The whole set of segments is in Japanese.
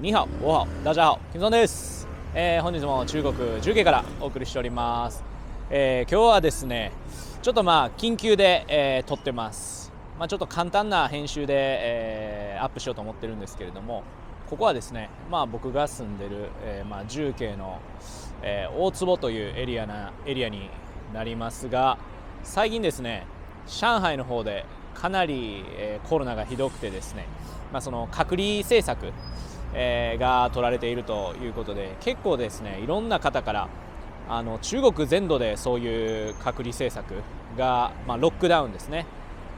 ニハオ、オハオ、ダジャハオ、キムソンです。本日も中国重慶からお送りしております。今日はですね、ちょっと緊急で、撮ってます。ちょっと簡単な編集で、アップしようと思ってるんですけれども、ここはですね、僕が住んでる、重慶の、大坪というエリアになりますが、最近ですね、上海の方でかなり、コロナがひどくてですね、その隔離政策が取られているということで、結構ですねいろんな方から中国全土でそういう隔離政策が、ロックダウンですね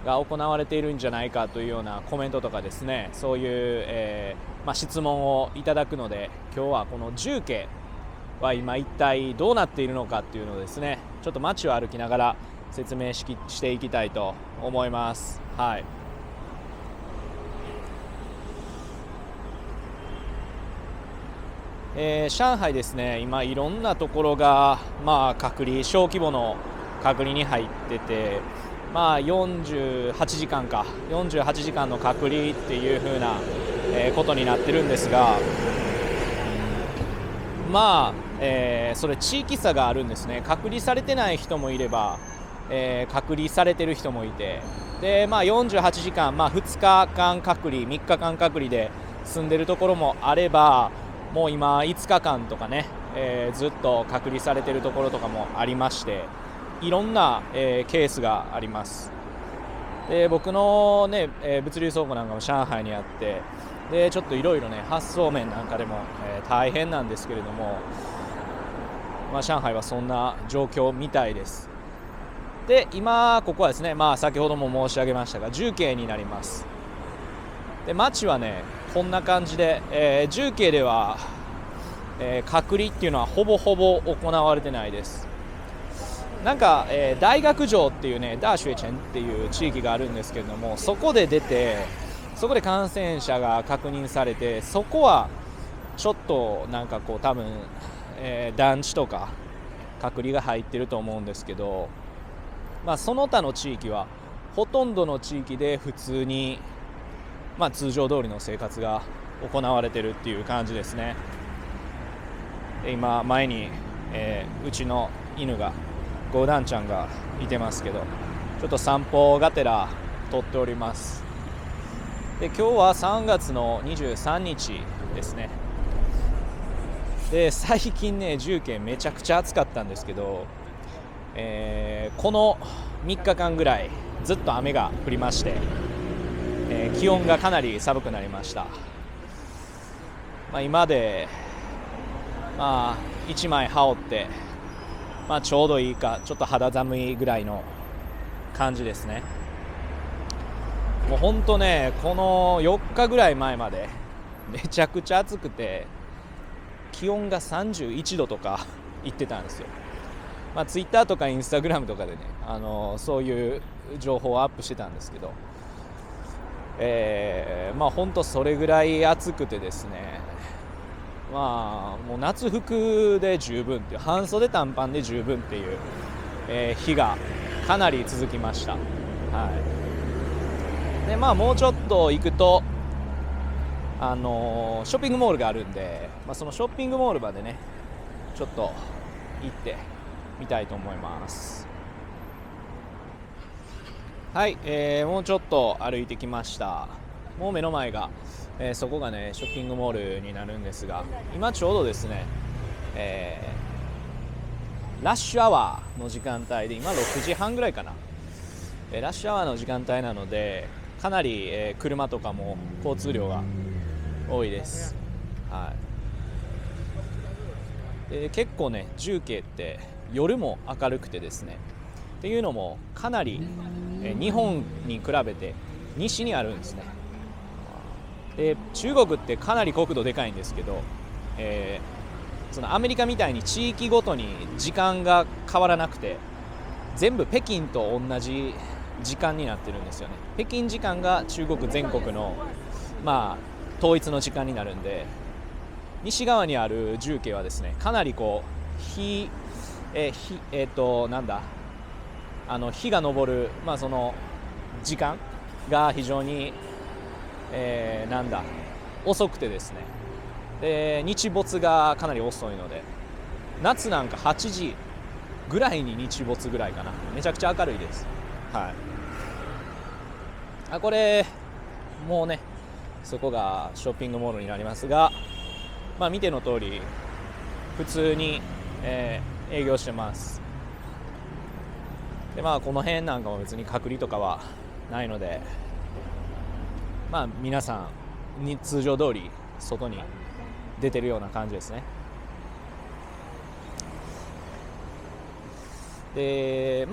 が行われているんじゃないかというようなコメントとかですね、そういう、質問をいただくので、今日はこの重慶は今一体どうなっているのかっていうのをですね、ちょっと街を歩きながら説明していきたいと思います。はい。上海ですね、今いろんなところが、隔離、小規模の隔離に入ってて、48時間の隔離っていう風な、ことになってるんですが、それ地域差があるんですね。隔離されてない人もいれば、隔離されてる人もいて、で、48時間、2日間隔離、3日間隔離で住んでるところもあれば、もう今5日間とかね、ずっと隔離されてるところとかもありまして、いろんな、ケースがあります。で、僕のね、物流倉庫なんかも上海にあって、でちょっといろいろね発送面なんかでも、大変なんですけれども、上海はそんな状況みたいです。で、今ここはですね、先ほども申し上げましたが重慶になります。で、街はねこんな感じで、重慶では、隔離っていうのはほぼほぼ行われてないです。なんか、大学城っていうね、大学城っていう地域があるんですけれども、そこで出て、そこで感染者が確認されて、そこはちょっとなんかこう多分、団地とか隔離が入ってると思うんですけど、その他の地域はほとんどの地域で普通に、通常通りの生活が行われてるっていう感じですね。今前に、うちの犬がゴーダンちゃんがいてますけど、ちょっと散歩がてら撮っております。で、今日は3月の23日ですね。で、最近ね重慶めちゃくちゃ暑かったんですけど、この3日間ぐらいずっと雨が降りまして、気温がかなり寒くなりました。今で、1枚羽織って、ちょうどいいか、ちょっと肌寒いぐらいの感じですね。もうほんとね、この4日ぐらい前までめちゃくちゃ暑くて、気温が31度とか言ってたんですよ。ツイッターとかインスタグラムとかでね、そういう情報をアップしてたんですけど、ほんとそれぐらい暑くてですね、もう夏服で十分っていう、半袖短パンで十分っていう、日がかなり続きました。はい。で、もうちょっと行くとショッピングモールがあるんで、そのショッピングモールまでねちょっと行ってみたいと思います。はい、もうちょっと歩いてきました。もう目の前が、そこがねショッピングモールになるんですが、今ちょうどですね、ラッシュアワーの時間帯で、今6時半ぐらいかな、ラッシュアワーの時間帯なので、かなり、車とかも交通量が多いです。はい。で、結構ね重慶って夜も明るくてですね、っていうのもかなり、日本に比べて西にあるんですね。で、中国ってかなり国土でかいんですけど、そのアメリカみたいに地域ごとに時間が変わらなくて、全部北京と同じ時間になってるんですよね。北京時間が中国全国の統一の時間になるんで、西側にある重慶はですね、かなりこう日が昇る、その時間が非常に、遅くてですね、で日没がかなり遅いので、夏なんか8時ぐらいに日没ぐらいかな。めちゃくちゃ明るいです。はい。これもうね、そこがショッピングモールになりますが、見ての通り普通に、営業してます。でこの辺なんかも別に隔離とかはないので、皆さんに通常通り外に出てるような感じですね。で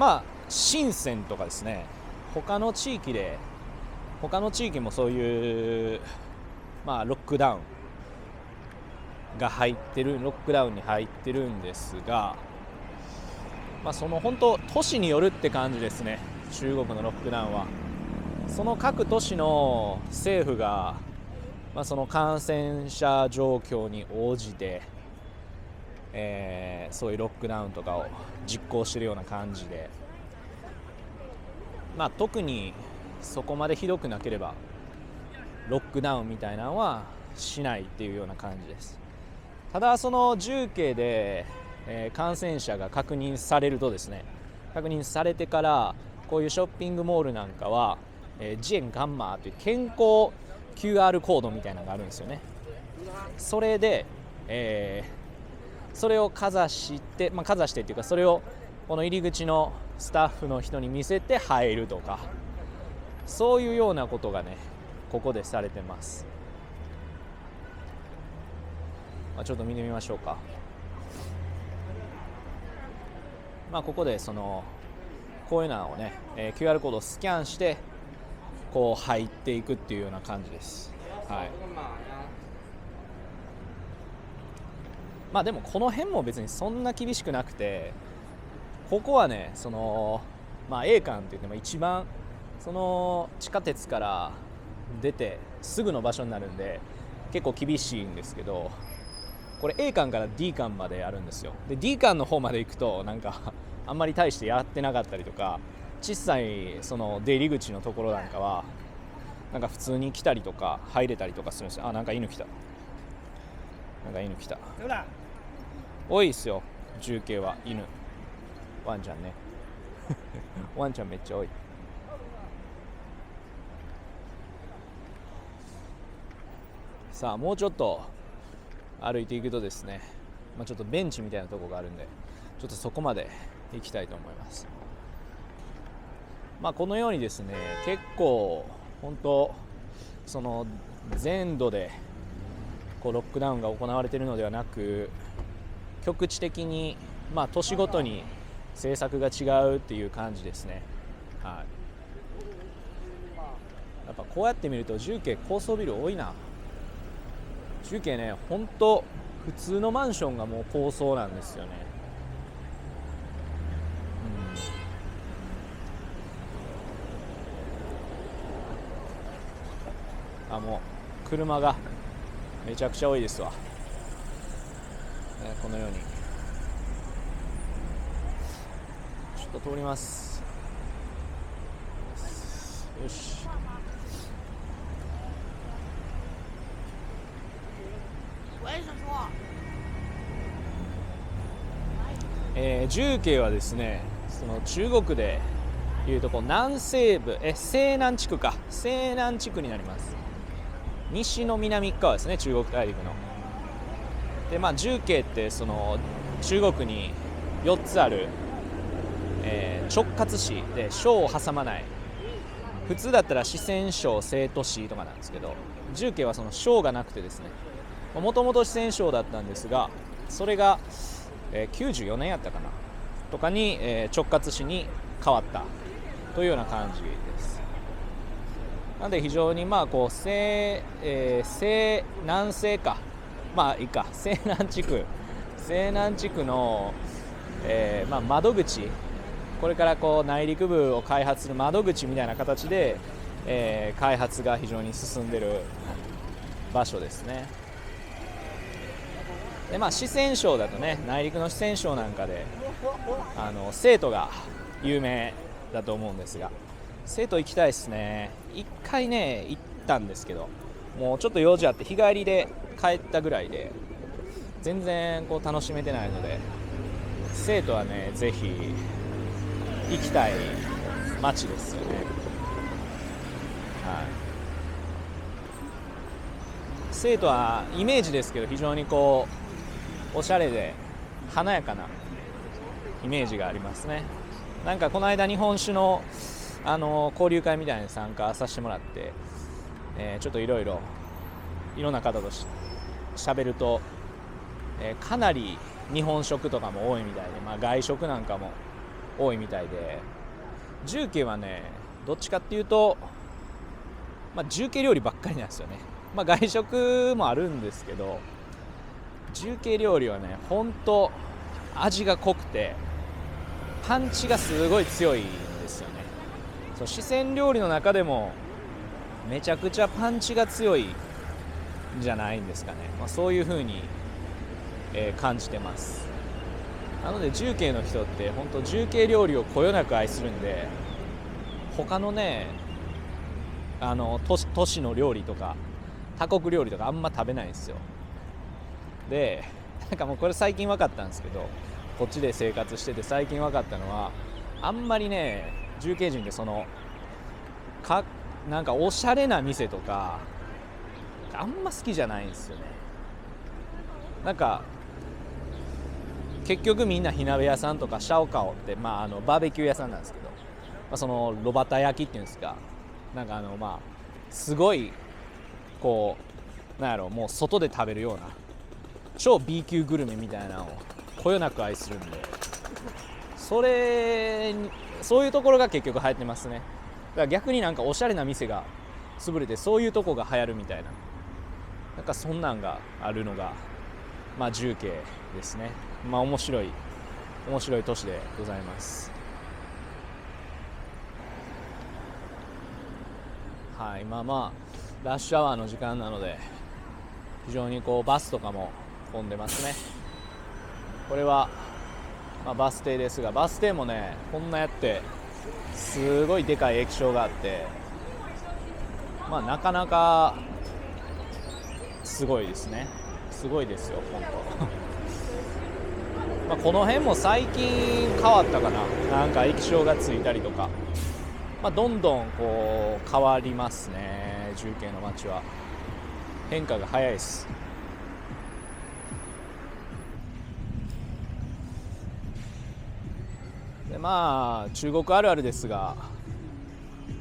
深センとかですね、他の地域もそういうロックダウンに入ってるんですが、その本当都市によるって感じですね。中国のロックダウンはその各都市の政府が、その感染者状況に応じて、そういうロックダウンとかを実行しているような感じで、特にそこまでひどくなければロックダウンみたいなのはしないっていうような感じです。ただその重慶で、感染者が確認されてからこういうショッピングモールなんかは、ジエンガンマーという健康 QR コードみたいなのがあるんですよね。それで、それをかざしてっていうか、それをこの入り口のスタッフの人に見せて入るとか、そういうようなことがねここでされてます。ちょっと見てみましょうか。ここでこういうのをね、QR コードをスキャンしてこう入っていくっていうような感じです。はい。でもこの辺も別にそんな厳しくなくて、ここはねA 館って言っても一番地下鉄から出てすぐの場所になるんで結構厳しいんですけど、これ A 館から D 館まであるんですよ。で D 館の方まで行くとなんかあんまり大してやってなかったりとか、小さい出入り口のところなんかはなんか普通に来たりとか入れたりとかするんですよ。なんか犬来た。多いっすよ、重慶は犬。ワンちゃんねワンちゃんめっちゃ多い。さあもうちょっと歩いていくとですね、ちょっとベンチみたいなところがあるんで、ちょっとそこまで行きたいと思います。このようにですね、結構本当全土でロックダウンが行われているのではなく、局地的に都市ごとに政策が違うっていう感じですね。はい。やっぱこうやって見ると重慶高層ビル多いな。重慶ね、本当普通のマンションがもう高層なんですよね。もう車がめちゃくちゃ多いですわ。このようにちょっと通ります。よし。重慶はですね、中国でいうと南西部、西南地区になります。西の南側ですね、中国大陸の。で重慶って中国に4つある、直轄市で省を挟まない、普通だったら四川省、成都市とかなんですけど、重慶は省がなくてですね、もともと四川省だったんですが、それが、94年やったかなとかに、直轄市に変わったというような感じです。なので非常に西南西か、西南地区の、窓口、これから内陸部を開発する窓口みたいな形で、開発が非常に進んでいる場所ですね。で四川省だとね、内陸の四川省なんかで成都が有名だと思うんですが、成都行きたいですね。一回ね行ったんですけど、もうちょっと用事あって日帰りで帰ったぐらいで全然こう楽しめてないので、生徒はねぜひ行きたい街ですよね。はい、生徒はイメージですけど非常にこうおしゃれで華やかなイメージがありますね。なんかこの間日本酒の交流会みたいなのに参加させてもらって、ちょっといろんな方と喋ると、かなり日本食とかも多いみたいで、外食なんかも多いみたいで、重慶はねどっちかっていうと、重慶料理ばっかりなんですよね。外食もあるんですけど、重慶料理はねほんと味が濃くてパンチがすごい強いんですよね。四川料理の中でもめちゃくちゃパンチが強いんじゃないんですかね。そういう風に、感じてます。なので重慶の人って本当重慶料理をこよなく愛するんで、他のね都市の料理とか他国料理とかあんま食べないんですよ。でなんかもうこれ最近分かったんですけど、こっちで生活してて最近分かったのは、あんまりね重慶人ってなんかおしゃれな店とかあんま好きじゃないんですよね。なんか結局みんな火鍋屋さんとかシャオカオって、バーベキュー屋さんなんですけど、その炉端焼きっていうんですか、なんかすごいこうなんやろ、もう外で食べるような超 B 級グルメみたいなのをこよなく愛するんで、そういうところが結局流行ってますね。だから逆になんかおしゃれな店が潰れてそういうとこが流行るみたいな、なんかそんなんがあるのが重慶ですね。面白い都市でございます。はい、ラッシュアワーの時間なので非常にこうバスとかも混んでますね。これは、バス停ですが、バス停もねこんなやってすごいでかい液晶があって、なかなかすごいですね。すごいですよ本当この辺も最近変わったかな。なんか液晶がついたりとか、どんどんこう変わりますね。重慶の街は変化が早いです。で中国あるあるですが、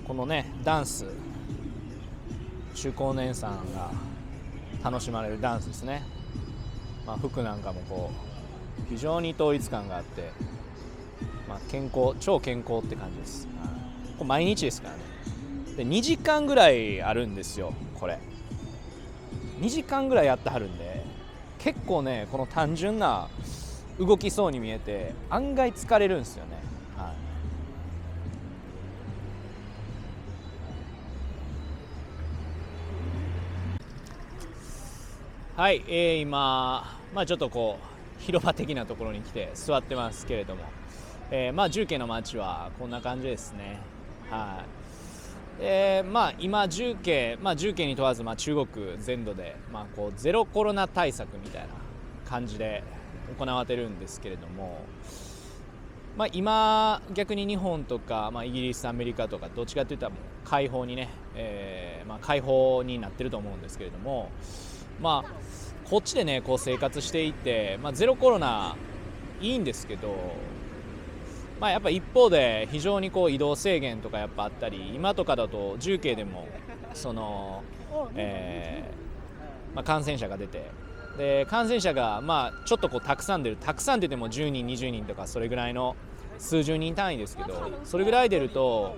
このねダンス、中高年さんが楽しまれるダンスですね。服なんかもこう非常に統一感があって、超健康って感じです。これ毎日ですからね。で2時間ぐらいあるんですよ。これ2時間ぐらいやってはるんで、結構ねこの単純な動きそうに見えて案外疲れるんですよね。はい、今、ちょっとこう広場的なところに来て座ってますけれども、重慶の街はこんな感じですね。今重慶に問わず、中国全土で、こうゼロコロナ対策みたいな感じで行われてるんですけれども、今逆に日本とか、イギリスアメリカとかどっちかといったらもう開放にね、開放になってると思うんですけれども、こっちでねこう生活していて、ゼロコロナいいんですけど、やっぱ一方で非常にこう移動制限とかやっぱあったり、今とかだと重慶でもその、感染者が出て、で感染者がちょっとこうたくさん出ても10人20人とかそれぐらいの数十人単位ですけど、それぐらい出ると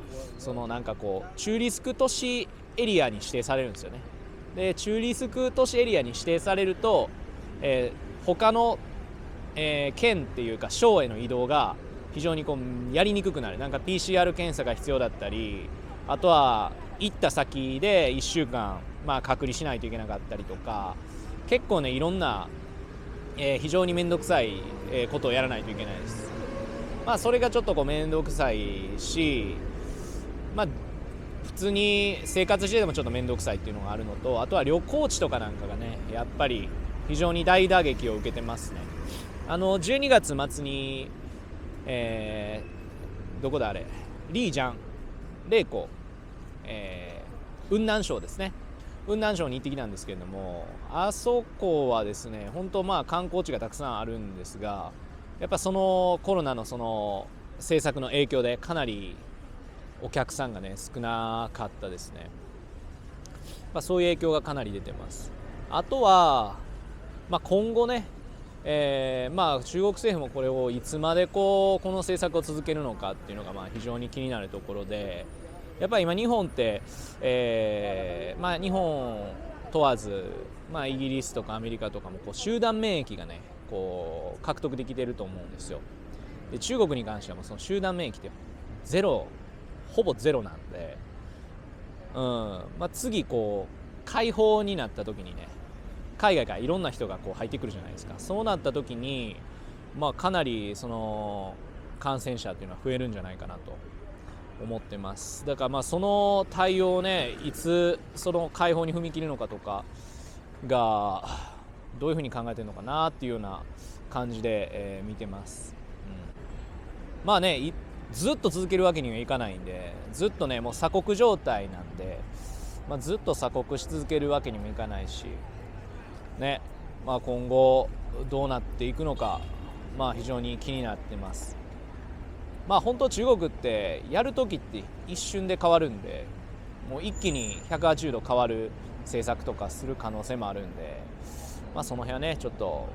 なんかこう中リスク都市エリアに指定されるんですよね。で中リスク都市エリアに指定されると、他の、県っていうか省への移動が非常にこうやりにくくなる。なんか PCR 検査が必要だったり、あとは行った先で1週間、隔離しないといけなかったりとか、結構ねいろんな、非常に面倒くさい、ことをやらないといけないです。それがちょっとこう面倒くさいし、普通に生活しててもちょっと面倒くさいっていうのがあるのと、あとは旅行地とかなんかがねやっぱり非常に大打撃を受けてますね。12月末に、どこだあれ、リージャン麗子、雲南省ですね、雲南省に行ってきたんですけれども、あそこはですね本当観光地がたくさんあるんですが、やっぱそのコロナのその政策の影響でかなりお客さんがね少なかったですね。そういう影響がかなり出てます。あとは、今後ね、中国政府もこれをいつまでこの政策を続けるのかっていうのが非常に気になるところで、やっぱり今日本って、日本問わず、イギリスとかアメリカとかも集団免疫がね獲得できてると思うんですよ。で中国に関してはもうその集団免疫ってほぼゼロなんで、次開放になった時にね海外からいろんな人が入ってくるじゃないですか。そうなった時に、かなりその感染者っていうのは増えるんじゃないかなと思ってます。だからその対応をねいつその開放に踏み切るのかとかがどういうふうに考えてるのかなっていうような感じで、見てます。ずっと続けるわけにはいかないんで、ずっとねもう鎖国状態なんで、ずっと鎖国し続けるわけにもいかないしね、今後どうなっていくのか、非常に気になってます。本当中国ってやるときって一瞬で変わるんで、もう一気に180度変わる政策とかする可能性もあるんで、その辺はねちょっと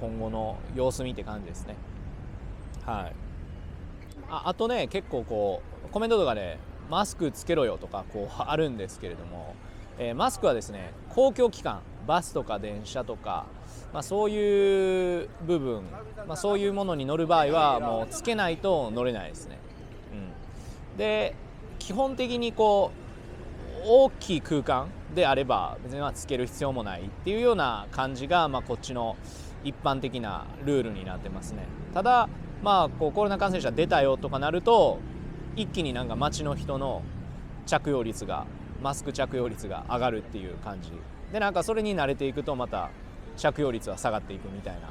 今後の様子見って感じですね。はい。あとね結構コメントとかでマスクつけろよとかあるんですけれども、マスクはですね公共機関、バスとか電車とか、そういう部分、そういうものに乗る場合はもうつけないと乗れないですね。で基本的に大きい空間であれば別につける必要もないっていうような感じが、こっちの一般的なルールになってますね。ただコロナ感染者出たよとかなると一気に街の人のマスク着用率が上がるっていう感じで、それに慣れていくとまた着用率は下がっていくみたいな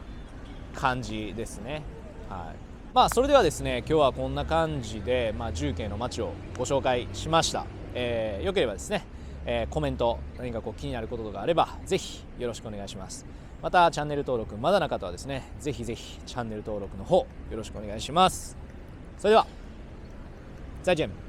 感じですね。はい。それではですね今日はこんな感じで、重慶の街をご紹介しました。よければですね、コメント何か気になることがあればぜひよろしくお願いします。またチャンネル登録まだの方はですねぜひぜひチャンネル登録の方よろしくお願いします。それでは再见。